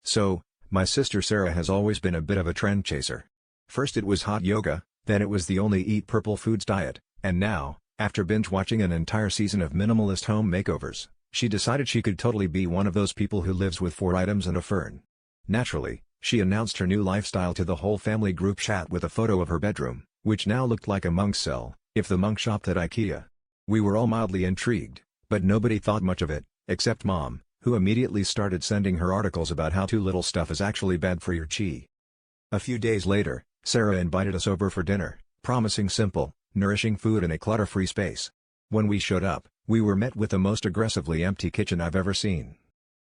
So, my sister Sarah has always been a bit of a trend chaser. First it was hot yoga, then it was the only eat purple foods diet, and now, after binge-watching an entire season of minimalist home makeovers, she decided she could totally be one of those people who lives with 4 items and a fern. Naturally, she announced her new lifestyle to the whole family group chat with a photo of her bedroom, which now looked like a monk's cell, if the monk shopped at IKEA. We were all mildly intrigued, but nobody thought much of it, except Mom, who immediately started sending her articles about how too little stuff is actually bad for your chi. A few days later, Sarah invited us over for dinner, promising simple, nourishing food in a clutter-free space. When we showed up, we were met with the most aggressively empty kitchen I've ever seen.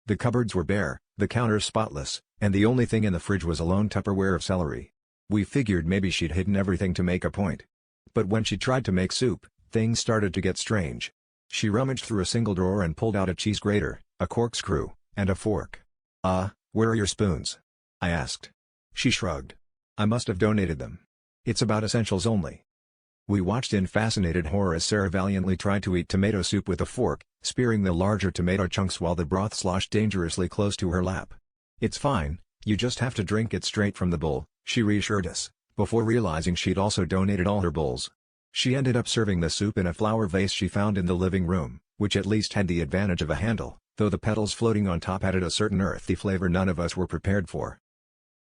The cupboards were bare, the counters spotless, and the only thing in the fridge was a lone Tupperware of celery. We figured maybe she'd hidden everything to make a point. But when she tried to make soup, things started to get strange. She rummaged through a single drawer and pulled out a cheese grater, a corkscrew, and a fork. Where are your spoons?" I asked. She shrugged. "I must have donated them. It's about essentials only." We watched in fascinated horror as Sarah valiantly tried to eat tomato soup with a fork, spearing the larger tomato chunks while the broth sloshed dangerously close to her lap. "It's fine, you just have to drink it straight from the bowl," she reassured us, before realizing she'd also donated all her bowls. She ended up serving the soup in a flower vase she found in the living room, which at least had the advantage of a handle, though the petals floating on top added a certain earthy flavor none of us were prepared for.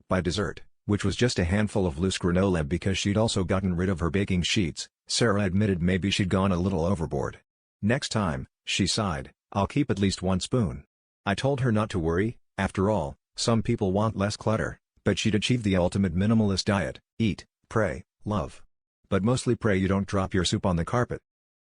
By dessert, which was just a handful of loose granola because she'd also gotten rid of her baking sheets, Sarah admitted maybe she'd gone a little overboard. "Next time," she sighed, "I'll keep at least 1 spoon." I told her not to worry, after all, some people want less clutter, but she'd achieved the ultimate minimalist diet: eat, pray, love. But mostly pray you don't drop your soup on the carpet.